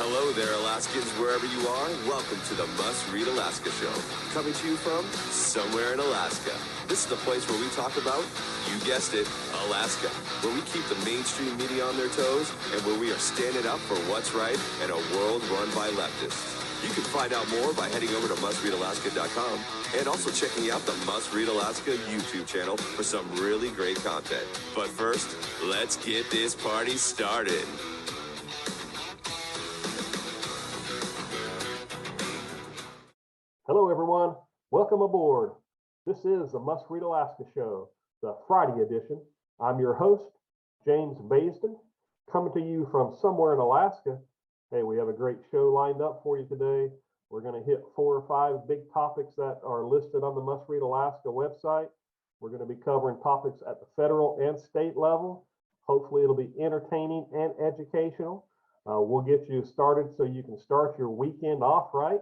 Hello there, Alaskans, wherever you are. Welcome to the Must Read Alaska Show. Coming to you from somewhere in Alaska. This is the place where we talk about, you guessed it, Alaska. Where we keep the mainstream media on their toes and where we are standing up for what's right in a world run by leftists. You can find out more by heading over to mustreadalaska.com and also checking out the Must Read Alaska YouTube channel for some really great content. But first, let's get this party started. Hello, everyone. Welcome aboard. This is the Must Read Alaska Show, the Friday edition. I'm your host, James Baisden, coming to you from somewhere in Alaska. Hey, we have a great show lined up for you today. We're going to hit 4 or 5 big topics that are listed on the Must Read Alaska website. We're going to be covering topics at the federal and state level. Hopefully, it'll be entertaining and educational. We'll get you started so you can start your weekend off right.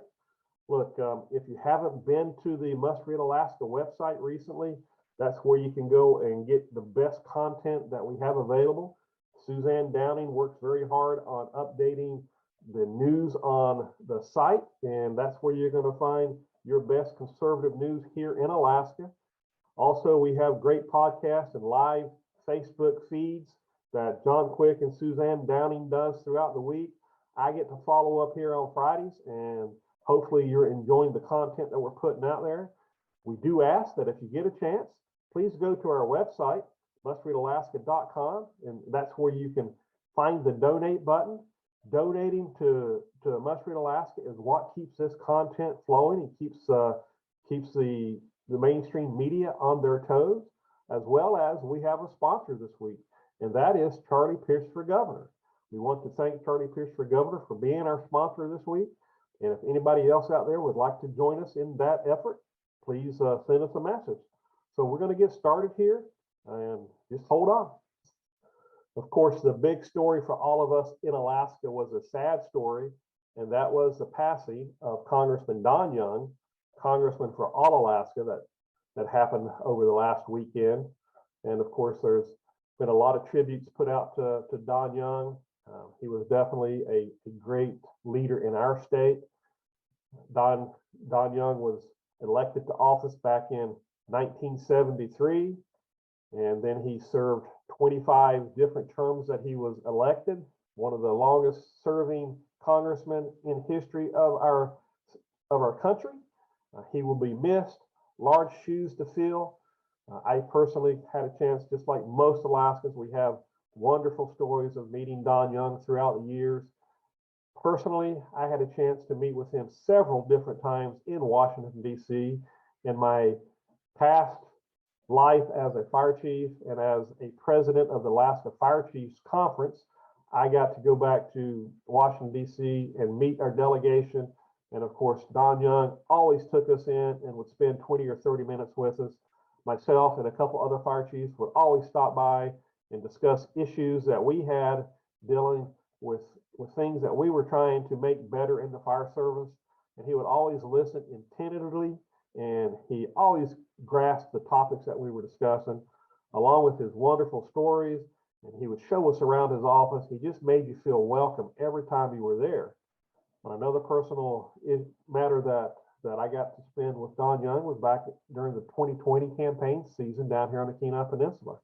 Look, if you haven't been to the Must Read Alaska website recently, that's where you can go and get the best content that we have available. Suzanne Downing works very hard on updating the news on the site, and that's where you're going to find your best conservative news here in Alaska. Also, we have great podcasts and live Facebook feeds that John Quick and Suzanne Downing does throughout the week. I get to follow up here on Fridays, and hopefully you're enjoying the content that we're putting out there. We do ask that if you get a chance, please go to our website, mustreadalaska.com, and that's where you can find the donate button. Donating to Must Read Alaska is what keeps this content flowing and keeps the mainstream media on their toes, as well as we have a sponsor this week, and that is Charlie Pierce for Governor. We want to thank Charlie Pierce for Governor for being our sponsor this week. And if anybody else out there would like to join us in that effort, please send us a message. So we're going to get started here, and just hold on. Of course, the big story for all of us in Alaska was a sad story, and that was the passing of Congressman Don Young, Congressman for all Alaska, that happened over the last weekend. And of course, there's been a lot of tributes put out to Don Young. He was definitely a great leader in our state. Don Young was elected to office back in 1973, and then he served 25 different terms that he was elected, one of the longest serving congressmen in history of our country. He will be missed, large shoes to fill. I personally had a chance, just like most Alaskans, we have wonderful stories of meeting Don Young throughout the years. Personally, I had a chance to meet with him several different times in Washington, D.C. In my past life as a fire chief and as a president of the Alaska Fire Chiefs Conference, I got to go back to Washington, D.C. and meet our delegation. And of course, Don Young always took us in and would spend 20 or 30 minutes with us. Myself and a couple other fire chiefs would always stop by and discuss issues that we had dealing with things that we were trying to make better in the fire service. And he would always listen attentively, and he always grasped the topics that we were discussing, along with his wonderful stories. And he would show us around his office. He just made you feel welcome every time you were there. Another personal matter that I got to spend with Don Young was back during the 2020 campaign season down here on the Kenai Peninsula.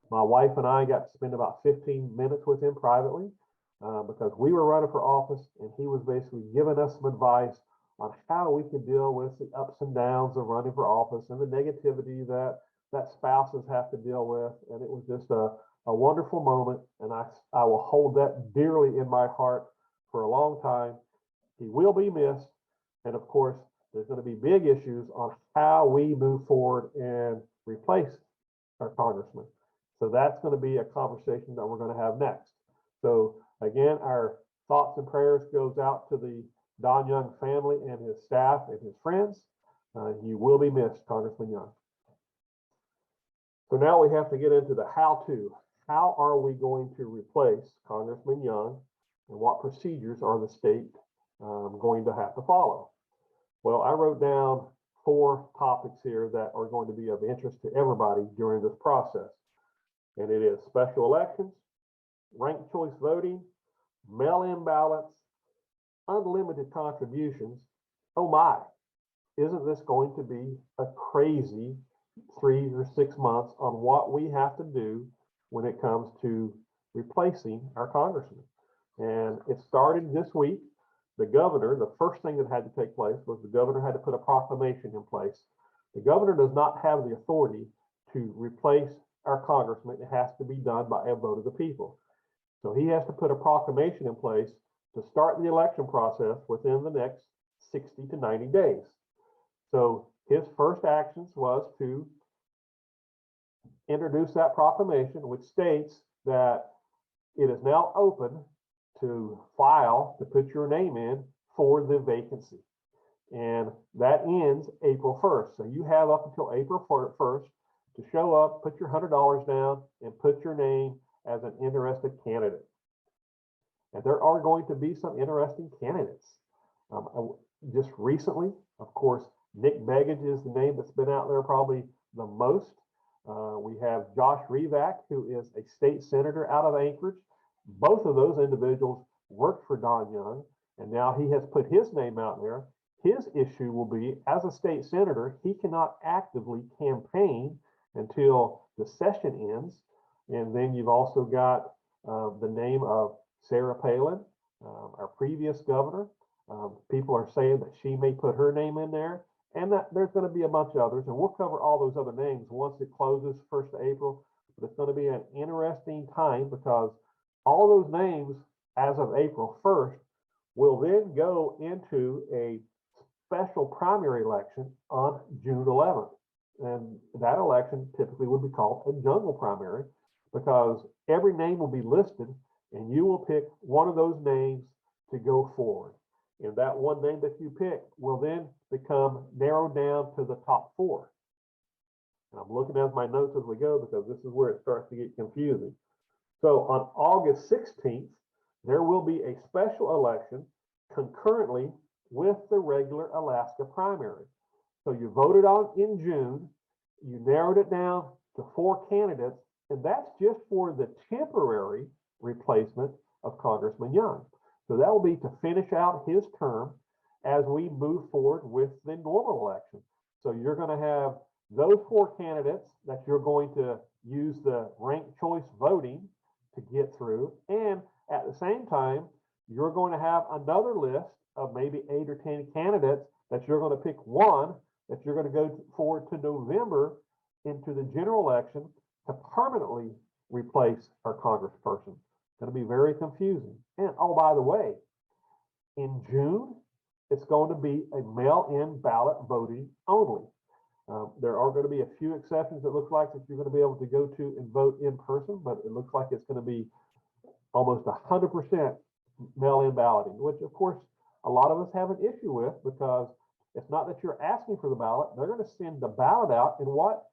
My wife and I got to spend about 15 minutes with him privately because we were running for office, and he was basically giving us some advice on how we could deal with the ups and downs of running for office and the negativity that spouses have to deal with. And it was just a wonderful moment, and I will hold that dearly in my heart for a long time. He will be missed, and of course, there's going to be big issues on how we move forward and replace our congressman. So that's going to be a conversation that we're going to have next. So again, our thoughts and prayers goes out to the Don Young family and his staff and his friends. You will be missed, Congressman Young. So now we have to get into the how-to. How are we going to replace Congressman Young, and what procedures are the state going to have to follow? Well, I wrote down 4 topics here that are going to be of interest to everybody during this process. And it is special elections, ranked choice voting, mail-in ballots, unlimited contributions, oh my, isn't this going to be a crazy 3 or 6 months on what we have to do when it comes to replacing our congressman? And it started this week. The governor, the first thing that had to take place was the governor had to put a proclamation in place. The governor does not have the authority to replace our congressman. It has to be done by a vote of the people. So he has to put a proclamation in place to start the election process within the next 60 to 90 days. So his first actions was to introduce that proclamation, which states that it is now open to file, to put your name in for the vacancy. And that ends April 1st. So you have up until April 1st to show up, put your $100 down, and put your name as an interested candidate. And there are going to be some interesting candidates. Just recently, of course, Nick Begich is the name that's been out there probably the most. We have Josh Revak, who is a state senator out of Anchorage. Both of those individuals worked for Don Young, and now he has put his name out there. His issue will be, as a state senator, he cannot actively campaign until the session ends. And then you've also got the name of Sarah Palin, our previous governor. People are saying that she may put her name in there, and that there's going to be a bunch of others, and we'll cover all those other names once it closes 1st of April. But it's going to be an interesting time because all those names as of April 1st will then go into a special primary election on June 11th. And that election typically would be called a jungle primary because every name will be listed and you will pick one of those names to go forward. And that one name that you pick will then become narrowed down to the top 4. And I'm looking at my notes as we go because this is where it starts to get confusing. So on August 16th, there will be a special election concurrently with the regular Alaska primary. So you voted on in June, you narrowed it down to 4 candidates, and that's just for the temporary replacement of Congressman Young. So that will be to finish out his term as we move forward with the normal election. So you're going to have those 4 candidates that you're going to use the ranked choice voting to get through. And at the same time, you're going to have another list of maybe 8 or 10 candidates that you're going to pick one that you're going to go forward to November into the general election to permanently replace our congressperson. It's going to be very confusing. And oh, by the way, in June, it's going to be a mail-in ballot voting only. There are going to be a few exceptions. It looks like that you're going to be able to go to and vote in person, but it looks like it's going to be almost 100% mail-in balloting, which of course a lot of us have an issue with because it's not that you're asking for the ballot. They're going to send the ballot out, and what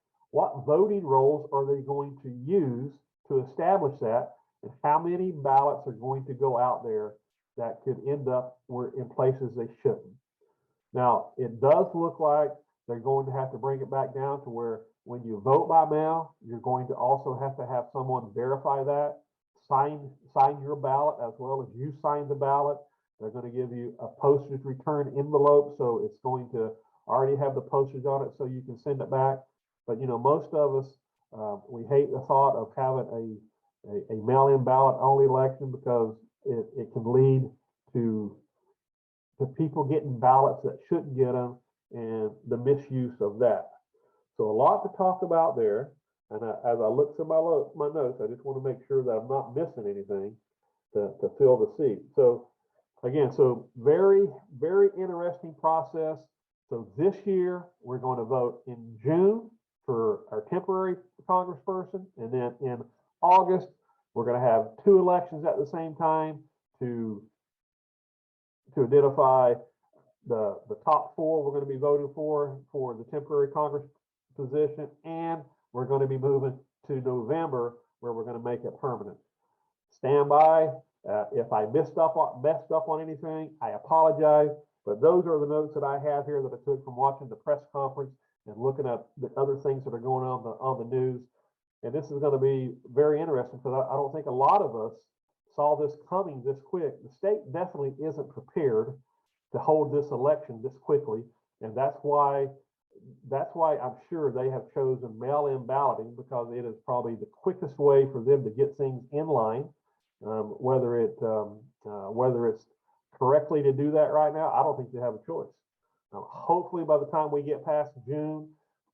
voting rolls are they going to use to establish that, and how many ballots are going to go out there that could end up in places they shouldn't. Now, it does look like they're going to have to bring it back down to where when you vote by mail, you're going to also have to have someone verify that, sign your ballot as well as you sign the ballot. They're going to give you a postage return envelope, so it's going to already have the postage on it so you can send it back. But, you know, most of us, we hate the thought of having a mail-in ballot only election because it can lead to people getting ballots that shouldn't get them and the misuse of that. So a lot to talk about there. And as I look through my notes, I just want to make sure that I'm not missing anything to fill the seat. So again, so very, very interesting process. So this year, we're going to vote in June for our temporary congressperson. And then in August, we're going to have 2 elections at the same time to identify the top 4 we're going to be voting for the temporary Congress position, and we're going to be moving to November where we're going to make it permanent. Stand by. If I messed up on anything, I apologize, but those are the notes that I have here that I took from watching the press conference and looking at the other things that are going on the news. And this is going to be very interesting because I don't think a lot of us saw this coming this quick. The state definitely isn't prepared to hold this election this quickly, and that's why I'm sure they have chosen mail-in balloting, because it is probably the quickest way for them to get things in line. Whether it's correctly to do that right now, I don't think they have a choice. Hopefully, by the time we get past June,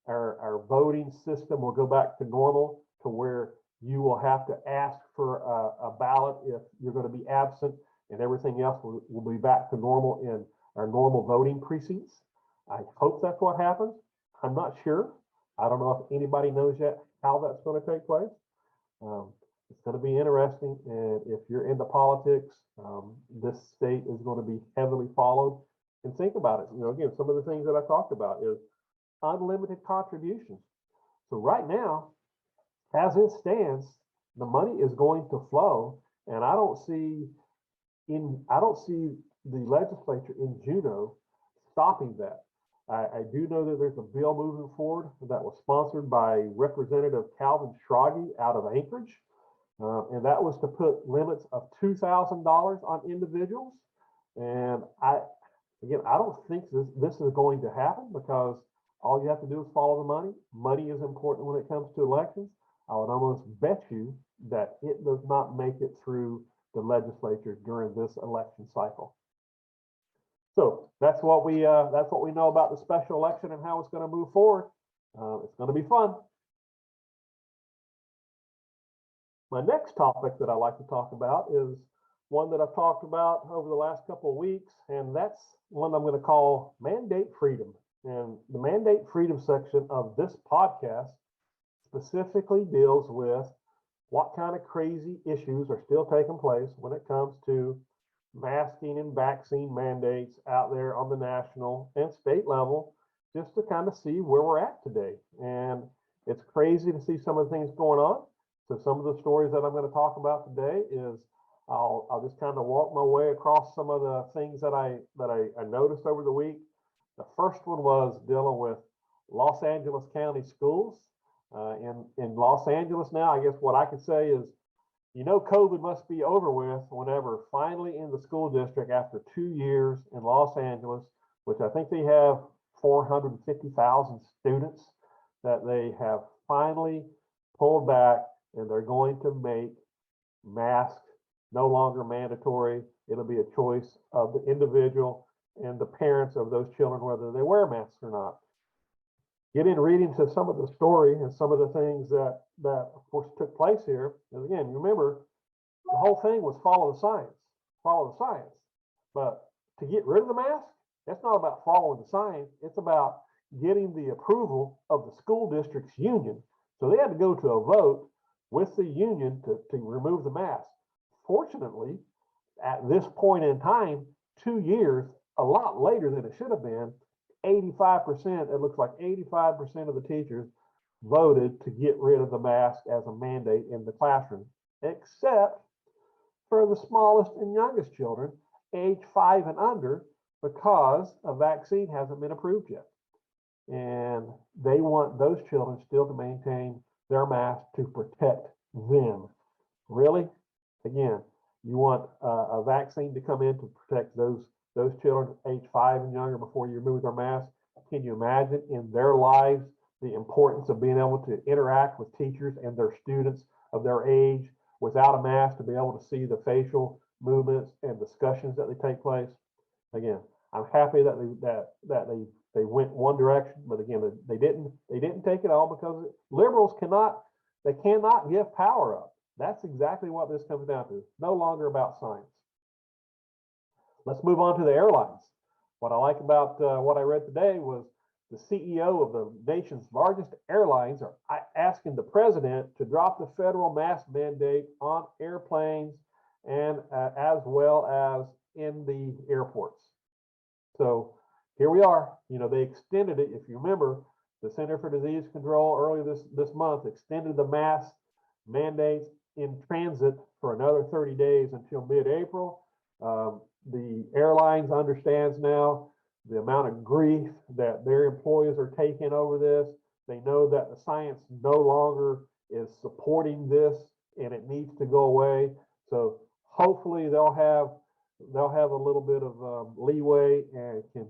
our voting system will go back to normal, to where you will have to ask for a ballot if you're going to be absent, and everything else will be back to normal in our normal voting precincts. I hope that's what happens. I'm not sure. I don't know if anybody knows yet how that's going to take place. It's going to be interesting, and if you're into politics, this state is going to be heavily followed. And think about it. Again, some of the things that I talked about is unlimited contributions. So right now, as it stands, the money is going to flow, and I don't see the legislature in Juneau stopping that. I do know that there's a bill moving forward that was sponsored by Representative Calvin Schrage out of Anchorage, and that was to put limits of $2,000 on individuals. And I don't think this is going to happen, because all you have to do is follow the money. Money is important when it comes to elections. I would almost bet you that it does not make it through the legislature during this election cycle. So that's what we know about the special election and how it's going to move forward. It's going to be fun. My next topic that I like to talk about is one that I've talked about over the last couple of weeks, and that's one I'm going to call mandate freedom. And the mandate freedom section of this podcast specifically deals with what kind of crazy issues are still taking place when it comes to masking and vaccine mandates out there on the national and state level, just to kind of see where we're at today. And it's crazy to see some of the things going on. So some of the stories that I'm going to talk about today is I'll just kind of walk my way across some of the things that I noticed over the week. The first one was dealing with Los Angeles County schools. In Los Angeles now, I guess what I could say is, COVID must be over with whenever finally in the school district, after 2 years in Los Angeles, which I think they have 450,000 students, that they have finally pulled back, and they're going to make masks no longer mandatory. It'll be a choice of the individual and the parents of those children whether they wear masks or not. Getting reading to some of the story and some of the things that of course took place here. And again, you remember the whole thing was follow the science. But to get rid of the mask, that's not about following the science. It's about getting the approval of the school district's union. So they had to go to a vote with the union to remove the mask. Fortunately, at this point in time, 2 years, a lot later than it should have been, 85%, it looks like 85% of the teachers voted to get rid of the mask as a mandate in the classroom, except for the smallest and youngest children, age 5 and under, because a vaccine hasn't been approved yet. And they want those children still to maintain their mask to protect them. Really? Again, you want a vaccine to come in to protect those children age 5 and younger before you remove their mask. Can you imagine in their lives the importance of being able to interact with teachers and their students of their age without a mask, to be able to see the facial movements and discussions that they take place? Again, I'm happy that they went one direction, but again, they didn't take it all, because liberals cannot give power up. That's exactly what this comes down to. No longer about science. Let's move on to the airlines. What I like about what I read today was the CEO of the nation's largest airlines are asking the president to drop the federal mask mandate on airplanes and as well as in the airports. So here we are. They extended it. If you remember, the Center for Disease Control earlier this month extended the mask mandates in transit for another 30 days until mid-April. The airlines understands now the amount of grief that their employees are taking over this. They know that the science no longer is supporting this, and it needs to go away. So hopefully they'll have a little bit of leeway and can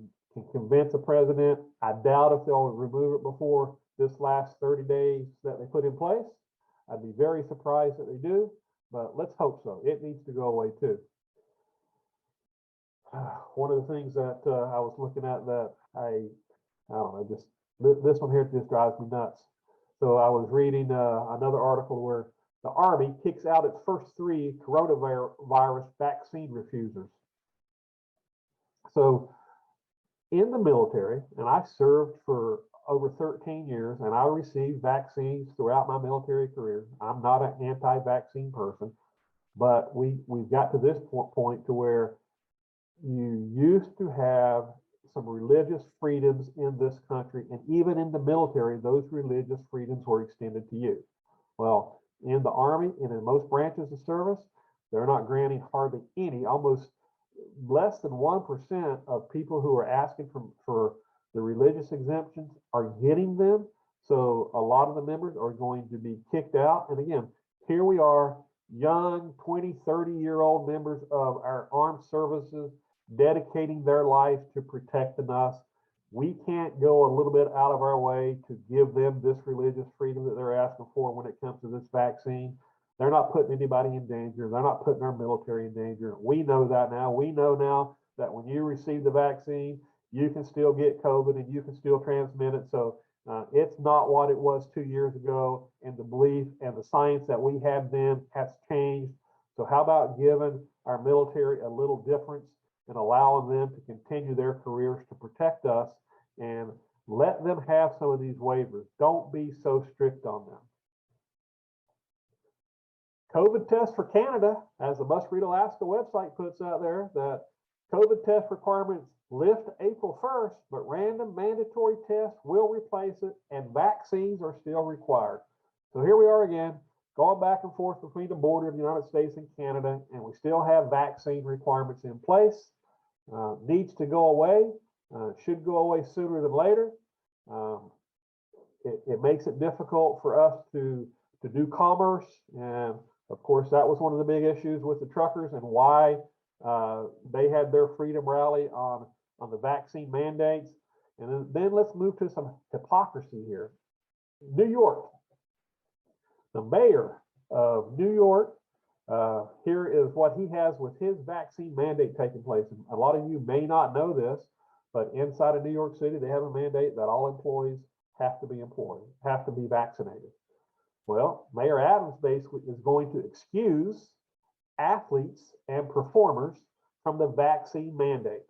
convince the president. I doubt if they'll remove it before this last 30 days that they put in place. I'd be very surprised that they do, but let's hope so. It needs to go away too. One of the things that I was looking at that I don't know, just this one here just drives me nuts. So I was reading another article where the Army kicks out its first 3 coronavirus vaccine refusers. So in the military, and I served for over 13 years, and I received vaccines throughout my military career. I'm not an anti-vaccine person, but we've got to this point to where you used to have some religious freedoms in this country, and even in the military, those religious freedoms were extended to you. Well, in the Army and in most branches of service, they're not granting hardly any, almost less than 1% of people who are asking for the religious exemptions are getting them. So a lot of the members are going to be kicked out. And again, here we are, young 20, 30-year-old members of our armed services dedicating their life to protecting us. We can't go a little bit out of our way to give them this religious freedom that they're asking for when it comes to this vaccine. They're not putting anybody in danger. They're not putting our military in danger. We know that now. We know now that when you receive the vaccine, you can still get COVID and you can still transmit it. So it's not what it was 2 years ago, and the belief and the science that we had then has changed. So how about giving our military a little difference and allowing them to continue their careers to protect us, and let them have some of these waivers. Don't be so strict on them. COVID test for Canada, as the Must Read Alaska website puts out there, that COVID test requirements lift April 1st, but random mandatory tests will replace it, and vaccines are still required. So here we are again, going back and forth between the border of the United States and Canada, and we still have vaccine requirements in place. Needs to go away, should go away sooner than later. It makes it difficult for us to do commerce, and of course that was one of the big issues with the truckers and why they had their freedom rally on the vaccine mandates. And then let's move to some hypocrisy here. New York, the mayor of New York, here is what he has with his vaccine mandate taking place. And a lot of you may not know this, but inside of New York City, they have a mandate that all employees have to be vaccinated. Well, Mayor Adams basically is going to excuse athletes and performers from the vaccine mandate.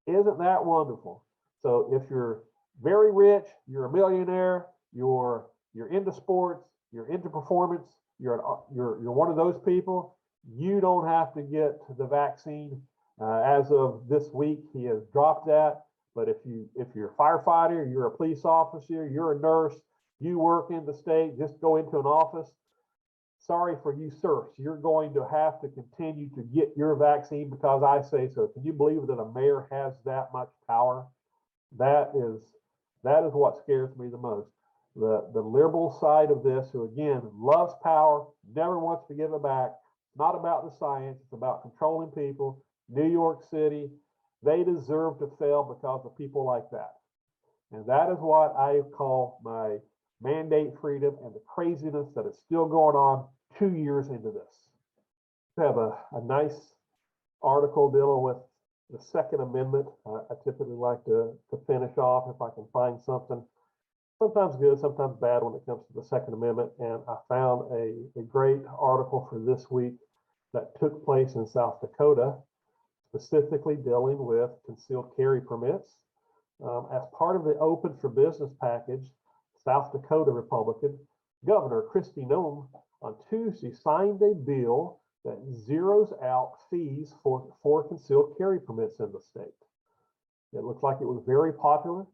Isn't that wonderful? So if you're very rich, you're a millionaire, you're into sports, you're into performance, you're one of those people, you don't have to get the vaccine. As of this week, he has dropped that. But if you're a firefighter, you're a police officer, you're a nurse, you work in the state, just go into an office, sorry for you, sirs. You're going to have to continue to get your vaccine because I say so. Can you believe that a mayor has that much power? That is what scares me the most. The liberal side of this, who again loves power, never wants to give it back. It's not about the science, it's about controlling people. New York City, they deserve to fail because of people like that. And that is what I call my mandate freedom and the craziness that is still going on 2 years into this. I have a nice article dealing with the Second Amendment. I typically like to finish off if I can find something, sometimes good, sometimes bad when it comes to the Second Amendment. And I found a great article for this week that took place in South Dakota, specifically dealing with concealed carry permits. As part of the Open for Business package, South Dakota Republican Governor Kristi Noem on Tuesday signed a bill that zeroes out fees for concealed carry permits in the state. It looks like it was very popular.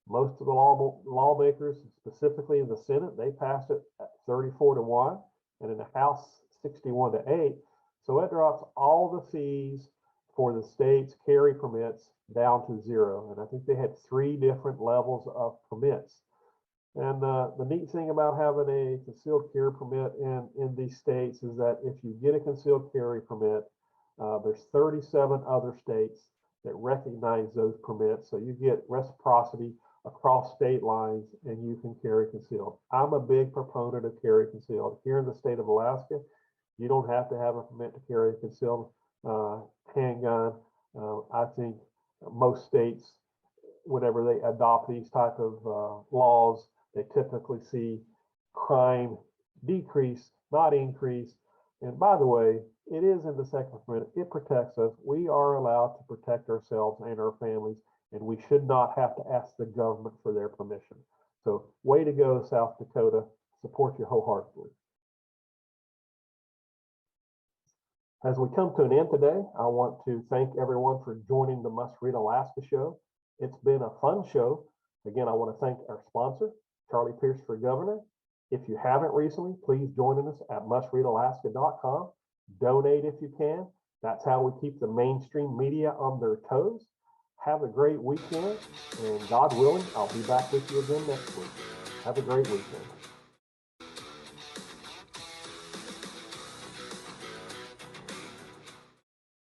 Most of the lawmakers, specifically in the Senate, they passed it at 34-1, and in the House 61-8. So it drops all the fees for the state's carry permits down to zero. And I think they had 3 different levels of permits. And the neat thing about having a concealed carry permit in these states is that if you get a concealed carry permit, there's 37 other states that recognize those permits. So you get reciprocity across state lines and you can carry concealed. I'm a big proponent of carry concealed. Here in the state of Alaska, you don't have to have a permit to carry a concealed handgun. I think most states, whenever they adopt these type of laws, they typically see crime decrease, not increase. And by the way, it is in the Second Amendment. It protects us. We are allowed to protect ourselves and our families, and we should not have to ask the government for their permission. So way to go, South Dakota. Support you wholeheartedly. As we come to an end today, I want to thank everyone for joining the Must Read Alaska show. It's been a fun show. Again, I want to thank our sponsor, Charlie Pierce for Governor. If you haven't recently, please join us at mustreadalaska.com. Donate if you can. That's how we keep the mainstream media on their toes. Have a great weekend, and God willing, I'll be back with you again next week. Have a great weekend.